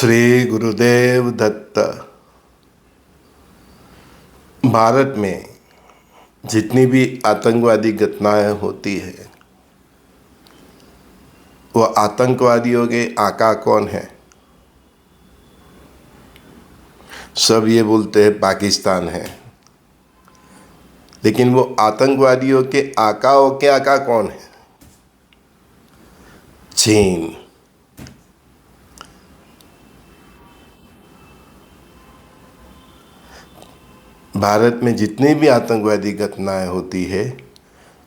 श्री गुरुदेव दत्त। भारत में जितनी भी आतंकवादी घटनाएं होती है, वो आतंकवादियों के आका कौन है? सब ये बोलते हैं पाकिस्तान है, लेकिन वो आतंकवादियों के आका कौन है? चीन। भारत में जितनी भी आतंकवादी घटनाएं होती है,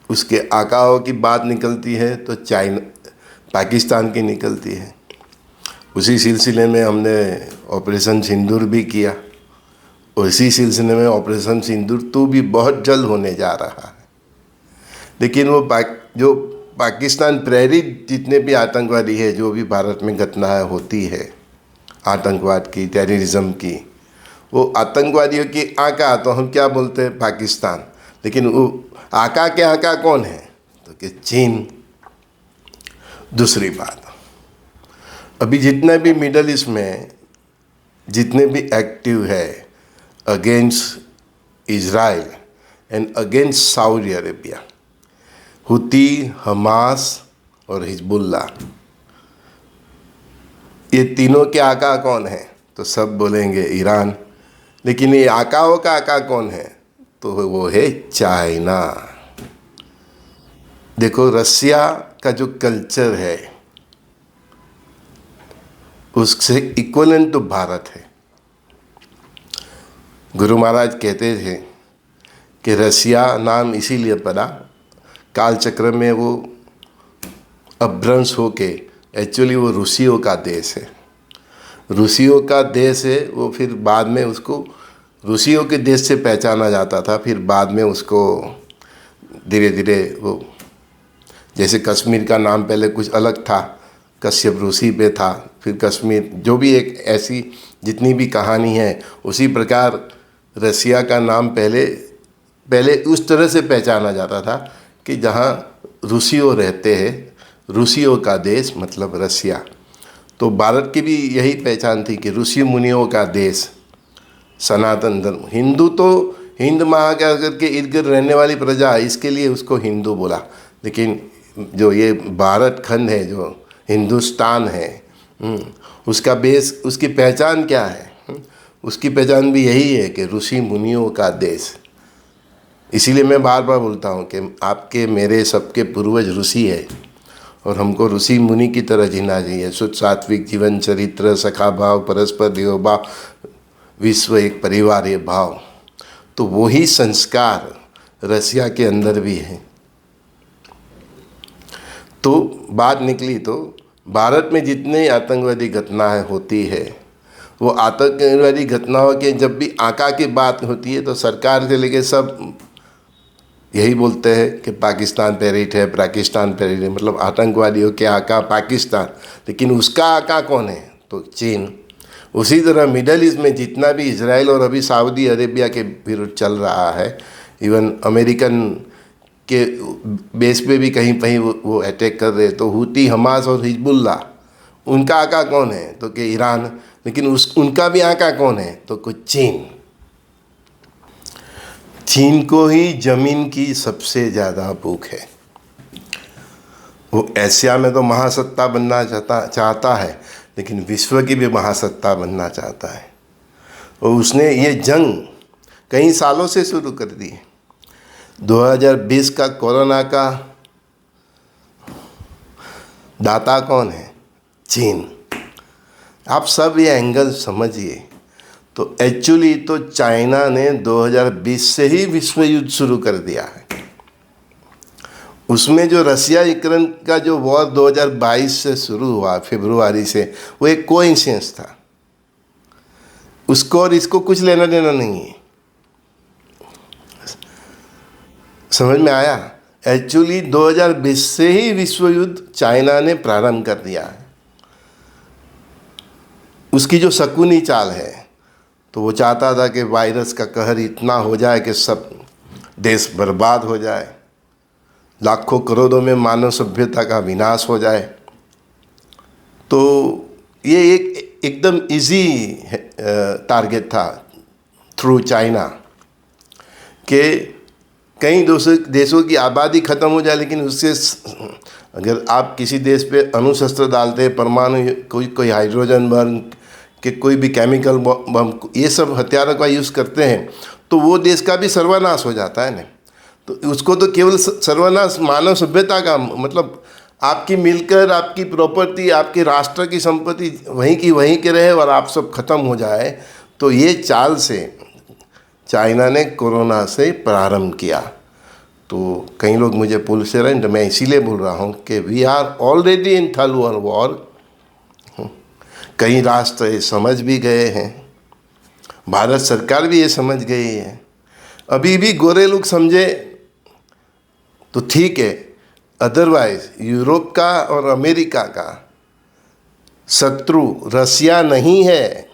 उसके आकाओं की बात निकलती है तो चाइना, पाकिस्तान की निकलती है। उसी सिलसिले में हमने ऑपरेशन सिंदूर भी किया, और इसी सिलसिले में ऑपरेशन सिंदूर 2 भी बहुत जल्द होने जा रहा है। लेकिन वो जो पाकिस्तान प्रेरित जितने भी आतंकवादी है, जो भी भारत में घटनाएं होती है आतंकवाद की, टेररिज्म की, वो आतंकवादियों की आका तो हम क्या बोलते हैं? पाकिस्तान। लेकिन वो आका के आका कौन है? तो कि चीन। दूसरी बात, अभी जितने भी मिडल ईस्ट में जितने भी एक्टिव है against Israel and against Saudi Arabia, Houthi, Hamas और हिजबुल्ला, ये तीनों के आका कौन है? तो सब बोलेंगे ईरान। लेकिन ये आकाओं का आका कौन है? तो वो है चाइना। देखो, रसिया का जो कल्चर है उससे इक्वलेंट तो भारत है। गुरु महाराज कहते थे कि रसिया नाम इसीलिए पड़ा, कालचक्र में वो अपभ्रंश होके एक्चुअली वो रूसियों का देश है। रूसियों का देश है वो, फिर बाद में उसको रूसियों के देश से पहचाना जाता था। फिर बाद में उसको धीरे धीरे वो, जैसे कश्मीर का नाम पहले कुछ अलग था, कश्यप रूसी पे था, फिर कश्मीर, जो भी एक ऐसी जितनी भी कहानी है, उसी प्रकार रसिया का नाम पहले उस तरह से पहचाना जाता था कि जहाँ रूसियों रहते हैं, रूसियों का देश मतलब रसिया। तो भारत की भी यही पहचान थी कि ऋषि मुनियों का देश, सनातन धर्म। हिंदू तो हिंद महासागर के इर्द गिर्द रहने वाली प्रजा, इसके लिए उसको हिंदू बोला। लेकिन जो ये भारत खंड है, जो हिंदुस्तान है, उसका बेस, उसकी पहचान क्या है? उसकी पहचान भी यही है कि ऋषि मुनियों का देश। इसीलिए मैं बार बार बोलता हूँ कि आपके मेरे सबके पूर्वज ऋषि है, और हमको ऋषि मुनि की तरह जीना चाहिए। शुद्ध सात्विक जीवन चरित्र, सखा भाव, परस्पर देव भाव, विश्व एक परिवार, ये भाव, तो वही संस्कार रसिया के अंदर भी है। तो बात निकली, तो भारत में जितने आतंकवादी घटनाएं होती है, वो आतंकवादी घटनाओं के जब भी आका की बात होती है, तो सरकार से लेके सब यही बोलते हैं कि पाकिस्तान प्रेरित है, पाकिस्तान प्रेरित है, मतलब आतंकवादियों के आका पाकिस्तान। लेकिन उसका आका कौन है? तो चीन। उसी तरह मिडल ईस्ट में जितना भी इजराइल और अभी सऊदी अरेबिया के विरुद्ध चल रहा है, इवन अमेरिकन के बेस पे भी कहीं कहीं वो अटैक कर रहे, तो हुती, हमास और हिजबुल्ला, उनका आका कौन है? तो कि ईरान। लेकिन उनका भी आका कौन है? तो कुछ चीन। चीन को ही जमीन की सबसे ज़्यादा भूख है। वो एशिया में तो महासत्ता बनना चाहता है, लेकिन विश्व की भी महासत्ता बनना चाहता है। और उसने ये जंग कई सालों से शुरू कर दी है। 2020 का कोरोना का दाता कौन है? चीन। आप सब ये एंगल समझिए। तो एक्चुअली तो चाइना ने 2020 से ही विश्व युद्ध शुरू कर दिया है। उसमें जो रसिया यूक्रेन का जो वॉर 2022 से शुरू हुआ फरवरी से, वो एक कोइंसिडेंस था। उसको और इसको कुछ लेना देना नहीं है। समझ में आया? एक्चुअली 2020 से ही विश्व युद्ध चाइना ने प्रारंभ कर दिया है। उसकी जो शकुनी चाल है, तो वो चाहता था कि वायरस का कहर इतना हो जाए कि सब देश बर्बाद हो जाए, लाखों करोड़ों में मानव सभ्यता का विनाश हो जाए। तो ये एक एकदम इजी टारगेट था थ्रू चाइना कि कई देशों की आबादी ख़त्म हो जाए, लेकिन उससे अगर आप किसी देश पे अणुशस्त्र डालते हैं, परमाणु कोई हाइड्रोजन बम कि कोई भी केमिकल बम, ये सब हथियारों का यूज़ करते हैं, तो वो देश का भी सर्वनाश हो जाता है ना। तो उसको तो केवल सर्वनाश मानव सभ्यता का, मतलब आपकी मिलकर आपकी प्रॉपर्टी, आपके राष्ट्र की संपत्ति वहीं की वहीं के रहे और आप सब खत्म हो जाए। तो ये चाल से चाइना ने कोरोना से प्रारंभ किया। तो कई लोग मुझे पूछ रहे हैं, तो मैं इसीलिए बोल रहा हूँ कि we are already in third world war. कई राष्ट्र ये समझ भी गए हैं, भारत सरकार भी ये समझ गई है। अभी भी गोरे लोग समझे तो ठीक है, अदरवाइज यूरोप का और अमेरिका का शत्रु रसिया नहीं है,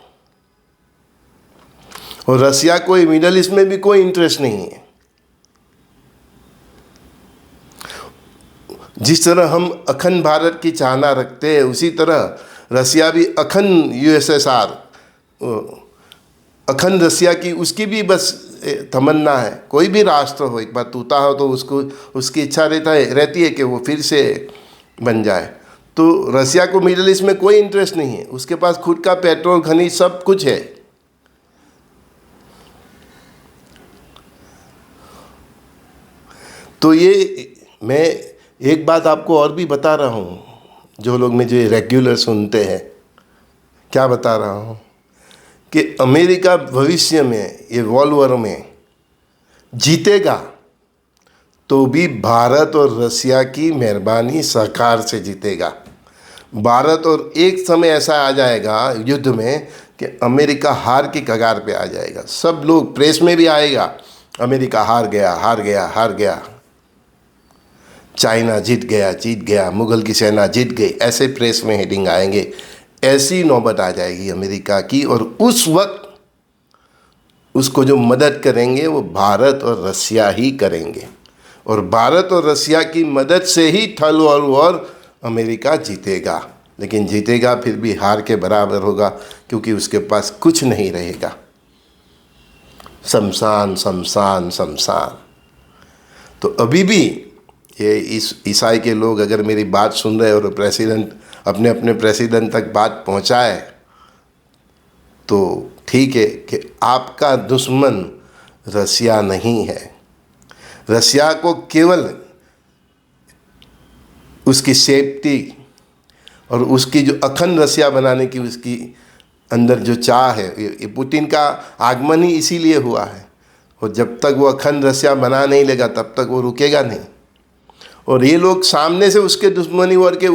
और रसिया को मिडल ईस्ट में भी कोई इंटरेस्ट नहीं है। जिस तरह हम अखंड भारत की चाहना रखते हैं, उसी तरह रसिया भी अखंड यूएसएसआर, अखंड रसिया की उसकी भी बस तमन्ना है। कोई भी राष्ट्र हो, एक बार टूटा हो तो उसको उसकी इच्छा रहती है कि वो फिर से बन जाए। तो रसिया को मिडल ईस्ट में कोई इंटरेस्ट नहीं है, उसके पास खुद का पेट्रोल खनिज सब कुछ है। तो ये मैं एक बात आपको और भी बता रहा हूँ, जो लोग मुझे रेगुलर सुनते हैं, क्या बता रहा हूँ कि अमेरिका भविष्य में ये वर्ल्ड वॉर में जीतेगा तो भी भारत और रसिया की मेहरबानी सहकार से जीतेगा। भारत और एक समय ऐसा आ जाएगा युद्ध में कि अमेरिका हार की कगार पे आ जाएगा। सब लोग प्रेस में भी आएगा, अमेरिका हार गया, हार गया, हार गया, चाइना जीत गया, जीत गया, मुगल की सेना जीत गई, ऐसे प्रेस में हेडिंग आएंगे। ऐसी नौबत आ जाएगी अमेरिका की, और उस वक्त उसको जो मदद करेंगे वो भारत और रसिया ही करेंगे, और भारत और रसिया की मदद से ही थर्ड वर्ल्ड वॉर अमेरिका जीतेगा। लेकिन जीतेगा फिर भी हार के बराबर होगा, क्योंकि उसके पास कुछ नहीं रहेगा। शमशान, शमशान, शमशान। तो अभी भी ये ईसाई के लोग अगर मेरी बात सुन रहे और प्रेसिडेंट अपने अपने प्रेसिडेंट तक बात पहुंचाए तो ठीक है कि आपका दुश्मन रसिया नहीं है। रसिया को केवल उसकी सेफ्टी और उसकी जो अखंड रसिया बनाने की उसकी अंदर जो चाह है, ये पुतिन का आगमन ही इसीलिए हुआ है। और जब तक वो अखंड रसिया बना नहीं लेगा तब तक वो रुकेगा नहीं। और ये लोग सामने से उसके दुश्मनी वर्ग के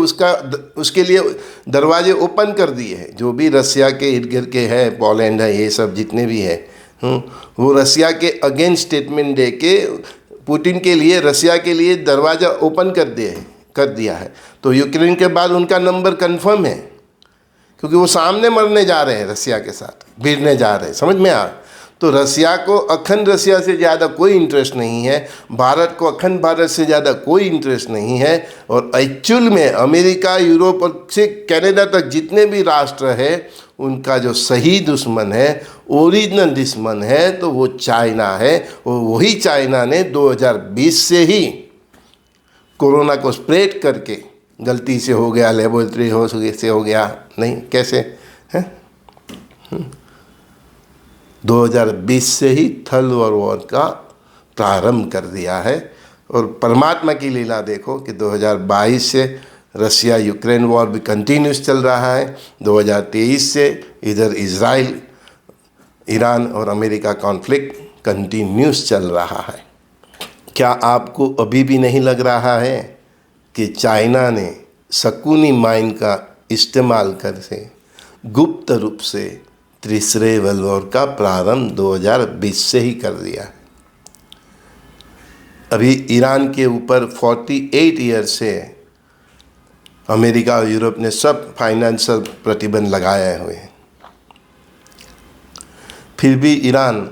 उसके लिए दरवाजे ओपन कर दिए हैं। जो भी रसिया के इर्द गिर्द के है, पोलैंड है, ये सब जितने भी है, वो रसिया के अगेंस्ट स्टेटमेंट दे के पुतिन के लिए, रसिया के लिए दरवाज़ा ओपन कर दिया है। तो यूक्रेन के बाद उनका नंबर कंफर्म है, क्योंकि वो सामने मरने जा रहे हैं, रसिया के साथ भिड़ने जा रहे हैं। समझ में आ? तो रसिया को अखंड रसिया से ज़्यादा कोई इंटरेस्ट नहीं है, भारत को अखंड भारत से ज़्यादा कोई इंटरेस्ट नहीं है। और एक्चुअल में अमेरिका, यूरोप और से कनाडा तक जितने भी राष्ट्र है, उनका जो सही दुश्मन है, ओरिजिनल दुश्मन है, तो वो चाइना है। और वही चाइना ने 2020 से ही कोरोना को स्प्रेड करके, गलती से हो गया, लेबोरेटरी से हो गया, नहीं कैसे है, 2020 से ही थर्ड वर्ल्ड वॉर का प्रारंभ कर दिया है। और परमात्मा की लीला देखो कि 2022 से रसिया यूक्रेन वॉर भी कंटिन्यूस चल रहा है। 2023 से इधर इजराइल, ईरान और अमेरिका कॉन्फ्लिक्ट कंटिन्यूस चल रहा है। क्या आपको अभी भी नहीं लग रहा है कि चाइना ने शकुनी माइन का इस्तेमाल करके गुप्त रूप से तीसरे वर्ल्ड वॉर का प्रारंभ 2020 से ही कर दिया है? अभी ईरान के ऊपर 48 ईयर से अमेरिका और यूरोप ने सब फाइनेंशियल प्रतिबंध लगाए हुए हैं, फिर भी ईरान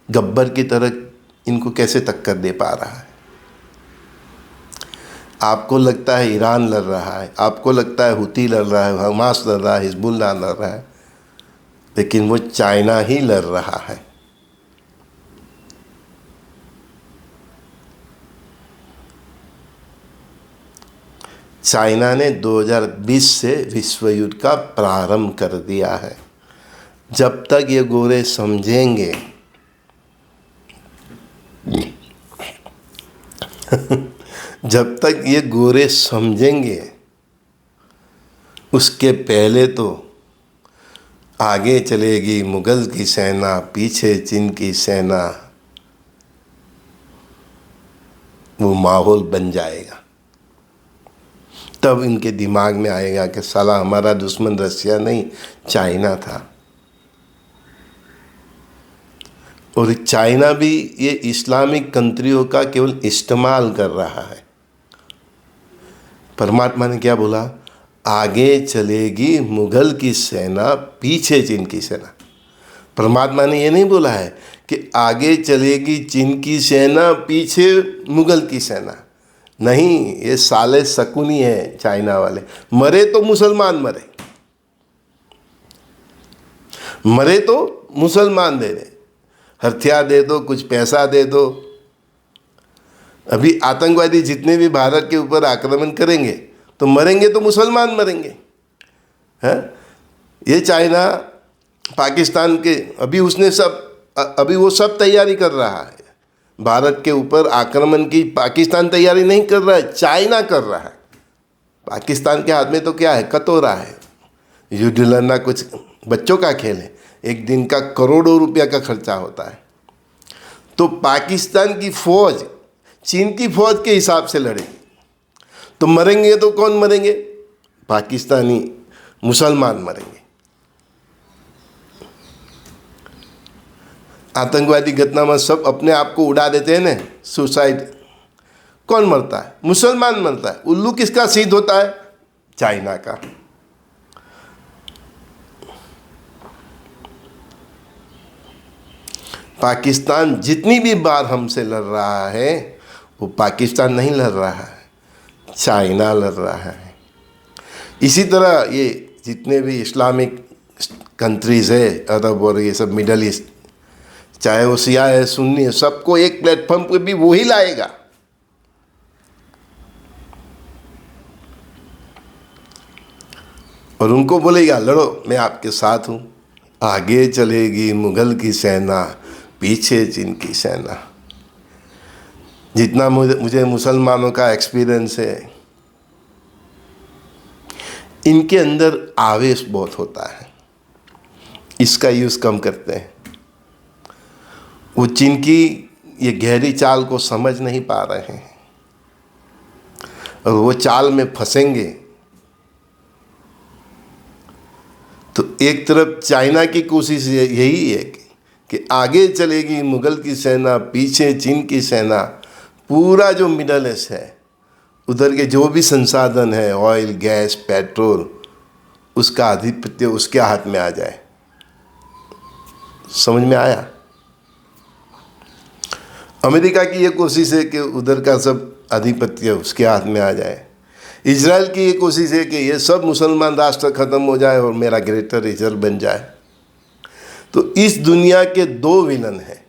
गब्बर की तरह इनको कैसे टक्कर दे पा रहा है? आपको लगता है ईरान लड़ रहा है, आपको लगता है हुती लड़ रहा है, हमास लड़ रहा है, हिजबुल्लाह लड़ रहा है, लेकिन वो चाइना ही लड़ रहा है। चाइना ने 2020 से विश्व युद्ध का प्रारंभ कर दिया है। जब तक ये गोरे समझेंगे जब तक ये गोरे समझेंगे, उसके पहले तो आगे चलेगी मुगल की सेना, पीछे चीन की सेना, वो माहौल बन जाएगा। तब इनके दिमाग में आएगा कि साला हमारा दुश्मन रसिया नहीं, चाइना था। और चाइना भी ये इस्लामिक कंट्रियों का केवल इस्तेमाल कर रहा है। परमात्मा ने क्या बोला? आगे चलेगी मुगल की सेना, पीछे चीन की सेना। परमात्मा ने ये नहीं बोला है कि आगे चलेगी चीन की सेना, पीछे मुगल की सेना। नहीं, ये साले शकुनी है चाइना वाले। मरे तो मुसलमान मरे, मरे तो मुसलमान दे दे, हथियार दे दो, कुछ पैसा दे दो। अभी आतंकवादी जितने भी भारत के ऊपर आक्रमण करेंगे तो मरेंगे तो मुसलमान मरेंगे, हैं? ये चाइना पाकिस्तान के अभी वो सब तैयारी कर रहा है भारत के ऊपर आक्रमण की। पाकिस्तान तैयारी नहीं कर रहा है, चाइना कर रहा है। पाकिस्तान के हाथ में तो क्या है? कटोरा है। युद्ध लड़ना कुछ बच्चों का खेल है। एक दिन का करोड़ों रुपया का खर्चा होता है। तो पाकिस्तान की फौज चीन की फौज के हिसाब से लड़ेगी, तो मरेंगे तो कौन मरेंगे? पाकिस्तानी मुसलमान मरेंगे। आतंकवादी घटना में सब अपने आप को उड़ा देते हैं ना, सुसाइड। कौन मरता है? मुसलमान मरता है। उल्लू किसका सिद्ध होता है? चाइना का। पाकिस्तान जितनी भी बार हमसे लड़ रहा है, वो पाकिस्तान नहीं लड़ रहा है, चाइना लड़ रहा है। इसी तरह ये जितने भी इस्लामिक कंट्रीज़ है, अरब और ये सब मिडल ईस्ट, चाहे वो शिया है, सुन्नी है, सबको एक प्लेटफॉर्म पे भी वही लाएगा। और उनको बोलेगा लड़ो, मैं आपके साथ हूँ। आगे चलेगी मुगल की सेना, पीछे चीन की सेना। जितना मुझे मुसलमानों का एक्सपीरियंस है, इनके अंदर आवेश बहुत होता है, इसका यूज़ कम करते हैं। वो चीन की ये गहरी चाल को समझ नहीं पा रहे हैं, और वो चाल में फंसेंगे तो एक तरफ चाइना की कोशिश यही है कि आगे चलेगी मुगल की सेना, पीछे चीन की सेना। पूरा जो मिडल ईस्ट है, उधर के जो भी संसाधन है, ऑयल, गैस, पेट्रोल, उसका आधिपत्य उसके हाथ में आ जाए। समझ में आया? अमेरिका की ये कोशिश है कि उधर का सब आधिपत्य उसके हाथ में आ जाए। इजराइल की ये कोशिश है कि ये सब मुसलमान राष्ट्र ख़त्म हो जाए और मेरा ग्रेटर इजराइल बन जाए। तो इस दुनिया के दो विलन हैं,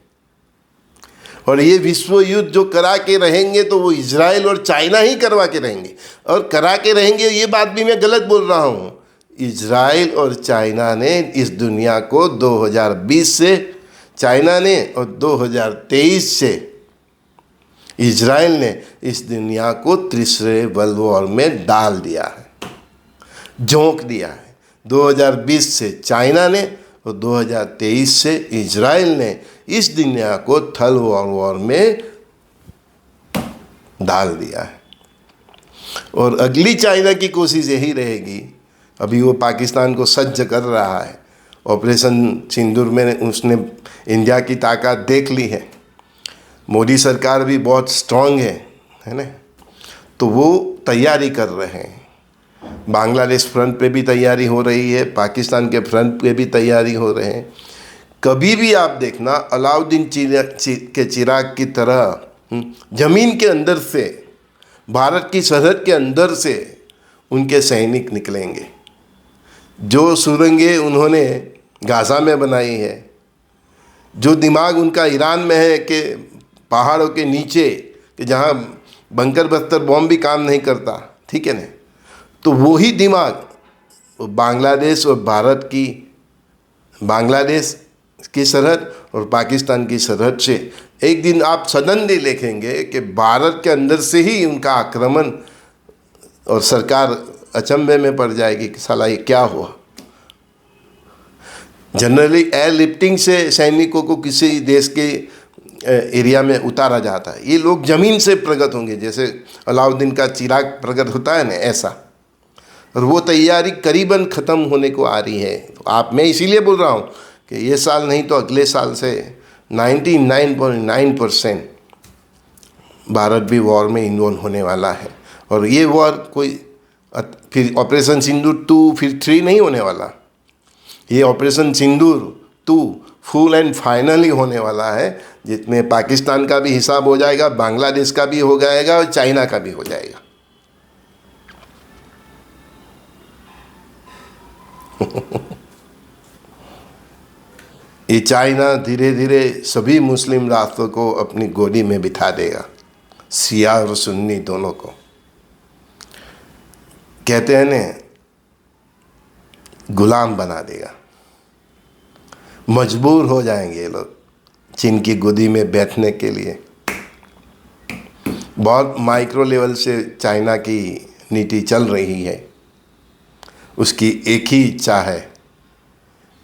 और ये विश्व युद्ध जो करा के रहेंगे तो वो इजराइल और चाइना ही करवा के रहेंगे। और करा के रहेंगे, ये बात भी मैं गलत बोल रहा हूँ। इजराइल और चाइना ने इस दुनिया को 2020 से चाइना ने और 2023 से इजराइल ने इस दुनिया को तीसरे वर्ल्ड वॉर में डाल दिया है, झोंक दिया है। 2020 से चाइना ने और 2023 से इजराइल ने इस दुनिया को थर्ड वर्ल्ड वॉर में डाल दिया है। और अगली चाइना की कोशिश यही रहेगी। अभी वो पाकिस्तान को सज्ज कर रहा है। ऑपरेशन सिंदूर में उसने इंडिया की ताकत देख ली है। मोदी सरकार भी बहुत स्ट्रांग है ना, तो वो तैयारी कर रहे हैं। बांग्लादेश फ्रंट पे भी तैयारी हो रही है, पाकिस्तान के फ्रंट पे भी तैयारी हो रहे हैं। कभी भी आप देखना, अलाउद्दीन के चिराग की तरह ज़मीन के अंदर से भारत की सरहद के अंदर से उनके सैनिक निकलेंगे। जो सुरंगें उन्होंने गाज़ा में बनाई है, जो दिमाग उनका ईरान में है कि पहाड़ों के नीचे कि जहाँ बंकर बस्तर बॉम्ब भी काम नहीं करता, ठीक है ना, तो वही दिमाग वो बांग्लादेश और भारत की, बांग्लादेश की सरहद और पाकिस्तान की सरहद से एक दिन आप सडनली देखेंगे कि भारत के अंदर से ही उनका आक्रमण, और सरकार अचंभे में पड़ जाएगी कि साला ये क्या हुआ। जनरली एयरलिफ्टिंग से सैनिकों को किसी देश के एरिया में उतारा जाता है, ये लोग ज़मीन से प्रकट होंगे, जैसे अलाउद्दीन का चिराग प्रकट होता है ना, ऐसा। और वो तैयारी करीबन ख़त्म होने को आ रही है। तो मैं इसीलिए बोल रहा हूँ कि ये साल नहीं तो अगले साल से 99.9% भारत भी वॉर में इन्वॉल्व होने वाला है। और ये वॉर कोई फिर ऑपरेशन सिंदूर 2 फिर 3 नहीं होने वाला। ये operation Sindoor 2 full and finally होने वाला है, जिसमें पाकिस्तान का भी हिसाब हो जाएगा, बांग्लादेश का भी हो जाएगा और चाइना का भी हो जाएगा। ये चाइना धीरे धीरे सभी मुस्लिम राष्ट्रों को अपनी गोदी में बिठा देगा, शिया और सुन्नी दोनों को। कहते हैं ने, गुलाम बना देगा। मजबूर हो जाएंगे ये लोग चीन की गोदी में बैठने के लिए। बहुत माइक्रो लेवल से चाइना की नीति चल रही है। उसकी एक ही इच्छा है,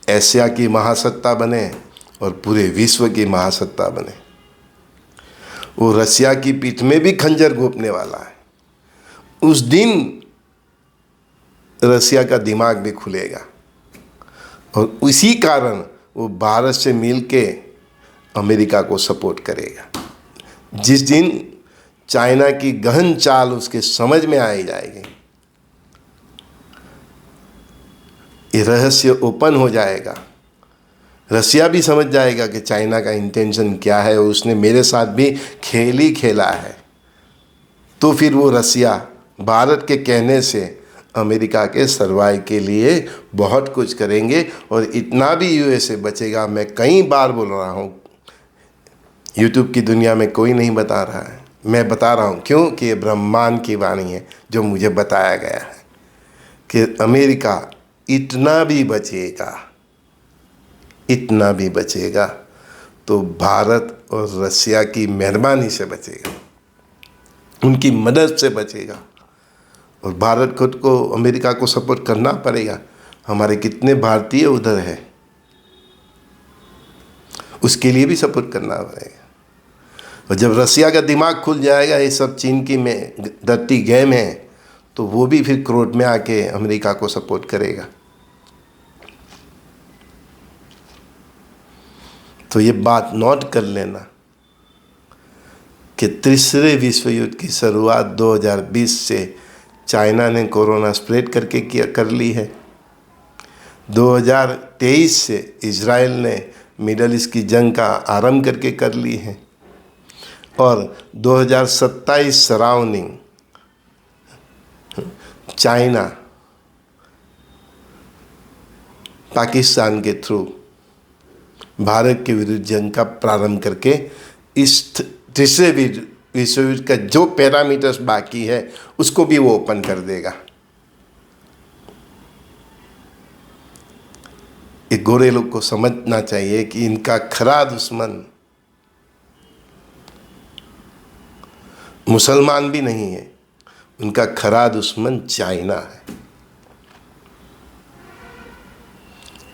एशिया की महासत्ता बने और पूरे विश्व की महासत्ता बने। वो रसिया की पीठ में भी खंजर घोंपने वाला है। उस दिन रसिया का दिमाग भी खुलेगा और इसी कारण वो भारत से मिल के अमेरिका को सपोर्ट करेगा। जिस दिन चाइना की गहन चाल उसके समझ में आई जाएगी, ये रहस्य ओपन हो जाएगा, रसिया भी समझ जाएगा कि चाइना का इंटेंशन क्या है और उसने मेरे साथ भी खेल ही खेला है, तो फिर वो रसिया भारत के कहने से अमेरिका के सर्वाइव के लिए बहुत कुछ करेंगे। और इतना भी यूएसए बचेगा, मैं कई बार बोल रहा हूँ, यूट्यूब की दुनिया में कोई नहीं बता रहा है, मैं बता रहा हूँ। क्यों कि ये ब्रह्मांड की वाणी है जो मुझे बताया गया है कि अमेरिका इतना भी बचेगा, इतना भी बचेगा तो भारत और रसिया की मेहरबानी से बचेगा, उनकी मदद से बचेगा। और भारत खुद को अमेरिका को सपोर्ट करना पड़ेगा। हमारे कितने भारतीय उधर है, उसके लिए भी सपोर्ट करना पड़ेगा। और जब रसिया का दिमाग खुल जाएगा ये सब चीन की में डर्टी गेम है, तो वो भी फिर क्रोध में आके अमेरिका को सपोर्ट करेगा। तो ये बात नोट कर लेना कि तीसरे विश्व युद्ध की शुरुआत 2020 से चाइना ने कोरोना स्प्रेड करके कर ली है। 2023 से इजराइल ने मिडल ईस्ट की जंग का आरंभ करके कर ली है। और 2027 सराउंडिंग चाइना पाकिस्तान के थ्रू भारत के विरुद्ध जंग का प्रारंभ करके इस तीसरे विश्व युद्ध का जो पैरामीटर्स बाकी है उसको भी वो ओपन कर देगा। ये गोरे लोग को समझना चाहिए कि इनका खरा दुश्मन मुसलमान भी नहीं है, उनका खरा दुश्मन चाइना है।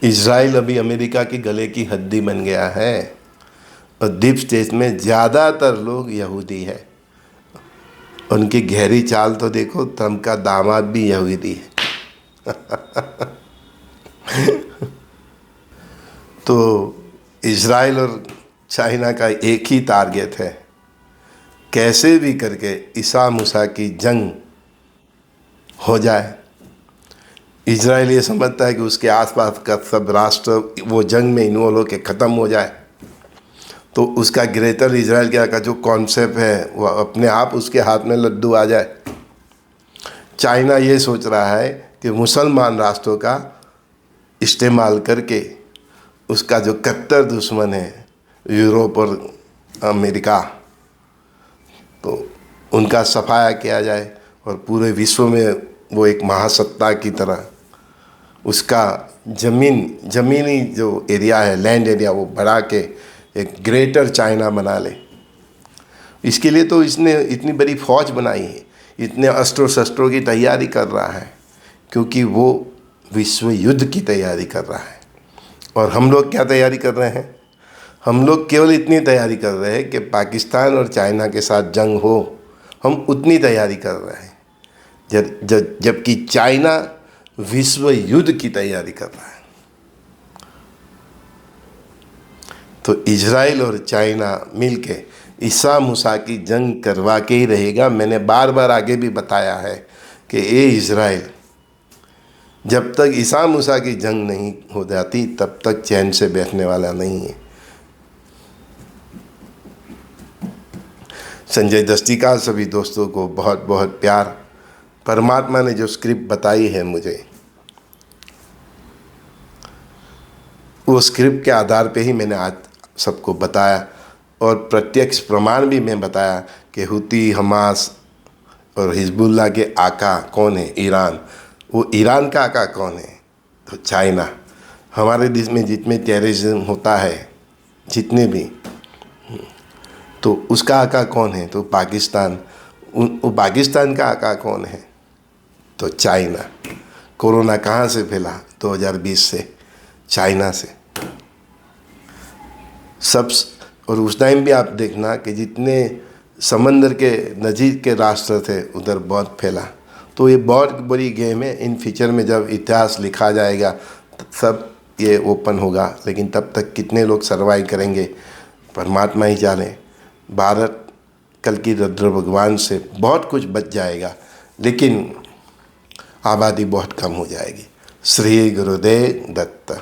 इजराइल अभी अमेरिका की गले की हड्डी बन गया है और डीप स्टेट में ज़्यादातर लोग यहूदी है। उनकी गहरी चाल तो देखो, ट्रम्प का दामाद भी यहूदी है। तो इजराइल और चाइना का एक ही टारगेट है, कैसे भी करके ईसा मूसा की जंग हो जाए। इजराइल ये समझता है कि उसके आसपास का सब राष्ट्र वो जंग में इन्वॉल्व होकर ख़त्म हो जाए, तो उसका ग्रेटर इजराइल का जो कॉन्सेप्ट है वो अपने आप उसके हाथ में लड्डू आ जाए। चाइना ये सोच रहा है कि मुसलमान राष्ट्रों का इस्तेमाल करके उसका जो कट्टर दुश्मन है यूरोप और अमेरिका, तो उनका सफाया किया जाए और पूरे विश्व में वो एक महासत्ता की तरह उसका ज़मीनी जो एरिया है, लैंड एरिया, वो बढ़ा के एक ग्रेटर चाइना बना ले। इसके लिए तो इसने इतनी बड़ी फौज बनाई है, इतने अस्त्रों शस्त्रों की तैयारी कर रहा है, क्योंकि वो विश्व युद्ध की तैयारी कर रहा है। और हम लोग क्या तैयारी कर रहे हैं? हम लोग केवल इतनी तैयारी कर रहे हैं कि पाकिस्तान और चाइना के साथ जंग हो, हम उतनी तैयारी कर रहे हैं, जबकि चाइना विश्व युद्ध की तैयारी कर रहा है। तो इजराइल और चाइना मिलके ईसा मूसा की जंग करवा के ही रहेगा। मैंने बार बार आगे भी बताया है कि ये इजराइल जब तक ईसा मूसा की जंग नहीं हो जाती तब तक चैन से बैठने वाला नहीं है। संजय दस्ती का सभी दोस्तों को बहुत बहुत प्यार। परमात्मा ने जो स्क्रिप्ट बताई है मुझे, वो स्क्रिप्ट के आधार पे ही मैंने आज सबको बताया, और प्रत्यक्ष प्रमाण भी मैं बताया कि हुती, हमास और हिजबुल्लाह के आका कौन है? ईरान। वो ईरान का आका कौन है? तो चाइना। हमारे देश में जितने टेररिज्म होता है, जितने भी, तो उसका आका कौन है? तो पाकिस्तान। वो पाकिस्तान का आका कौन है? तो चाइना। कोरोना कहाँ से फैला? 2020 से, चाइना से। सब। और उस टाइम भी आप देखना कि जितने समंदर के नज़दीक के राष्ट्र थे उधर बहुत फैला। तो ये बहुत बड़ी गेम है। इन फ्यूचर में जब इतिहास लिखा जाएगा तब सब ये ओपन होगा, लेकिन तब तक कितने लोग सर्वाइव करेंगे परमात्मा ही जाने। भारत कल की रुद्र भगवान से बहुत कुछ बच जाएगा, लेकिन आबादी बहुत कम हो जाएगी। श्री गुरुदेव दत्त।